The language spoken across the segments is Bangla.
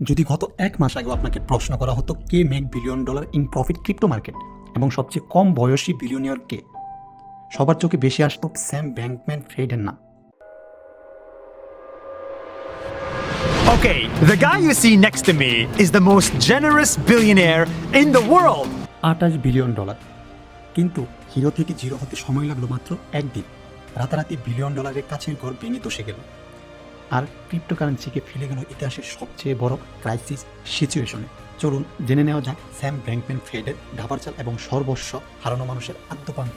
যদি গত এক মাস আগেও আপনাকে প্রশ্ন করা হতো কে make billion dollar in profit crypto market এবং সবচেয়ে কম বয়সী বিলিয়নিয়র কে, সবার চোখে বেশি আসতো স্যাম ব্যাঙ্কম্যান ফ্রেডের নাম। Okay, the guy you see next to me is the most generous billionaire in the world. 28 billion dollar, কিন্তু হিরো থেকে জিরো হতে সময় লাগলো মাত্র একদিন। রাতারাতি বিলিয়ন ডলারের কাছের ঘর ভেঙে দোষে গেল, আর ক্রিপ্টোকারেন্সিকে ফেলে গেল ইতিহাসের সবচেয়ে বড় ক্রাইসিস সিচুয়েশনে। চলুন জেনে নেওয়া যাক স্যাম ব্যাঙ্কম্যান ফ্রেডের ঢাবার চাল এবং সর্বস্ব হারানো মানুষের আদ্যপান্ত।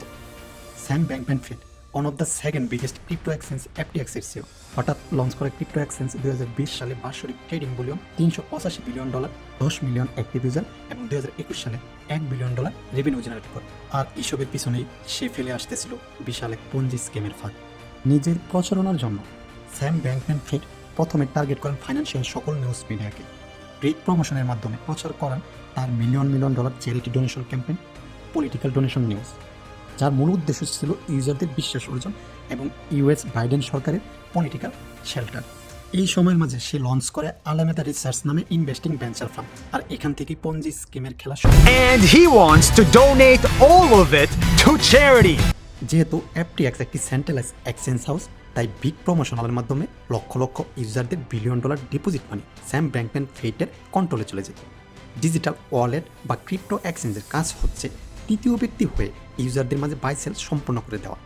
Sam Bankman Fried, one of the second biggest crypto exchange FTX এর সিও, হঠাৎ লঞ্চ করে ক্রিপ্টো এক্সচেঞ্জ 2020 সালে বার্ষিক trading volume 385 billion dollar, 10 million active user এবং 2021 সালে $1 বিলিয়ন রেভিনিউ জেনারেট করে। আর এসবের পিছনেই সে ফেলে আসতেছিল বিশাল এক পঞ্জি স্কেমের ফাঁদ। নিজের প্রচারণার জন্য স্যাম ব্যাঙ্কম্যান ফ্রেড প্রথমে টার্গেট করেন ফাইন্যান্সিয়াল সকল নিউজ মিডিয়াকে। পেইড প্রমোশনের মাধ্যমে প্রচার করেন তার million million dollar charity donation campaign, political donation news, যার মূল উদ্দেশ্য ছিল ইউজারদের বিশ্বাস অর্জন এবং US বাইডেন সরকারের পলিটিক্যাল শেল্টার। এই সময়ের মাঝে সে লঞ্চ করে আলামেদা রিসার্চ নামে ইনভেস্টিং ভেঞ্চার ফার্ম, আর এখান থেকেই পঞ্জি স্কিমের খেলা শুরু। And he wants to donate all of it to charity. যেহেতু FTX একটি সেন্ট্রালাইজ এক্সচেঞ্জ হাউস, তাই বিগ প্রমোশনালের মাধ্যমে lakh lakh ইউজারদের billion dollar deposit মানি স্যাম ব্যাঙ্কম্যান ফ্রেডের কন্ট্রোলে চলে যায়। ডিজিটাল ওয়ালেট বা ক্রিপ্টো এক্সচেঞ্জের কাজ হচ্ছে তৃতীয় ব্যক্তি হয়ে ইউজারদের মাঝে বাই সেল সম্পন্ন করে দেওয়া,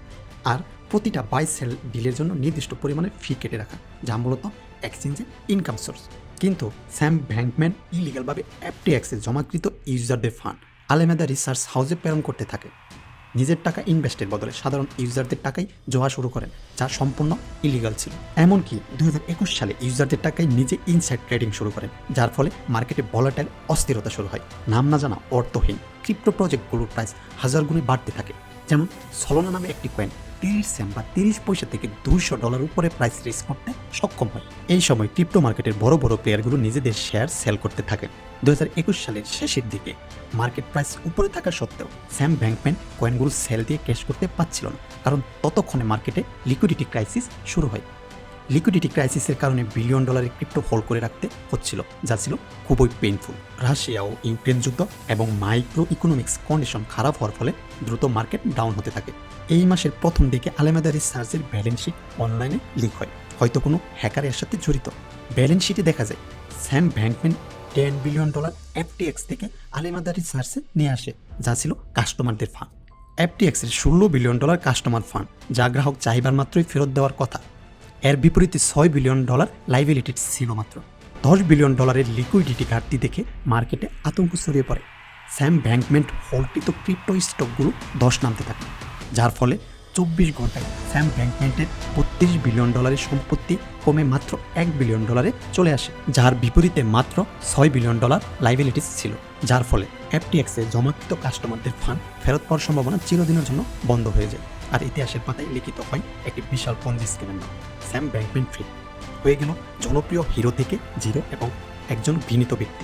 আর প্রতিটা বাই সেল ডিলের জন্য নির্দিষ্ট পরিমাণে ফি কেটে রাখা, যা মূলত এক্সচেঞ্জের ইনকাম সোর্স। কিন্তু স্যাম ব্যাঙ্কম্যান ইলিগালভাবে FTX-এ জমাকৃত ইউজারদের ফান্ড আলামেদা রিসার্চ হাউসে প্রেরণ করতে থাকে। নিজের টাকা ইনভেস্টের বদলে সাধারণ ইউজারদের টাকাই জোয়া শুরু করেন, যা সম্পূর্ণ ইলিগাল ছিল। এমনকি 2021 সালে ইউজারদের টাকায় নিজে ইনসাইড ট্রেডিং শুরু করেন, যার ফলে মার্কেটে ভলাটাইল অস্থিরতা শুরু হয়। নাম না জানা অর্থহীন ক্রিপ্টো প্রজেক্টগুলোর প্রাইস হাজার গুণে বাড়তে থাকে। যেমন সলোনা নামে একটি কয়েন 30 সেন্ট বা 30 পয়সা থেকে $200 উপরে প্রাইস রিস্ক করতে সক্ষম হয়। এই সময় ক্রিপ্টো মার্কেটের বড় বড় প্লেয়ারগুলো নিজেদের শেয়ার সেল করতে থাকেন। 2021 সালের শেষের দিকে মার্কেট প্রাইস উপরে থাকা সত্ত্বেও স্যাম ব্যাঙ্কম্যান কয়েনগুলো সেল দিয়ে ক্যাশ করতে পারছিল না, কারণ ততক্ষণে মার্কেটে লিকুইডিটি ক্রাইসিস শুরু হয়। লিকুইডিটি ক্রাইসিসের কারণে বিলিয়ন ডলারের ক্রিপ্টো হোল্ড করে রাখতে হচ্ছিল, যা ছিল খুবই পেইনফুল। রাশিয়া ও ইউক্রেন যুদ্ধ এবং মাইক্রো ইকোনমিক্স কন্ডিশন খারাপ হওয়ার ফলে দ্রুত মার্কেট ডাউন হতে থাকে। এই মাসের প্রথম দিকে আলামেদা রিসার্চের ব্যালেন্স শিট অনলাইনে লিক হয়, হয়তো কোনো হ্যাকার এর সাথে জড়িত। ব্যালেন্স শিটে দেখা যায় স্যাম ব্যাঙ্কম্যান $10 বিলিয়ন FTX থেকে আলামেদা রিসার্চে নিয়ে আসে, যা ছিল কাস্টমারদের ফান্ড। FTX-এর $16 বিলিয়ন কাস্টমার ফান্ড, যা গ্রাহক চাহিবার মাত্রই ফেরত দেওয়ার কথা। এর বিপরীতে $6 বিলিয়ন লাইবিলিটি ছিল মাত্র। $10 বিলিয়ন লিকুইডিটি ঘাটতি দেখে মার্কেটে আতঙ্ক ছড়িয়ে পড়ে। স্যাম ব্যাঙ্কম্যান হোল্ডকৃত ক্রিপ্টো স্টকগুলো ধস নামতে থাকে, যার ফলে 24 ঘন্টায় স্যাম ব্যাঙ্কম্যানের $32 বিলিয়ন সম্পত্তি কমে মাত্র $1 বিলিয়ন চলে আসে, যার বিপরীতে মাত্র $6 বিলিয়ন লাইবিলিটিস ছিল, যার ফলে FTX-এ জমাকৃত কাস্টমারদের ফান্ড ফেরত পাওয়ার সম্ভাবনা চিরদিনের জন্য বন্ধ হয়ে যায়। আর ইতিহাসের পাতায় লিখিত হয় একটি বিশাল পঞ্জি স্কিমের নাম। স্যাম ব্যাঙ্কম্যান ফ্রেড হয়ে গেল জনপ্রিয় হিরো থেকে জিরো এবং একজন ঘৃণিত ব্যক্তি।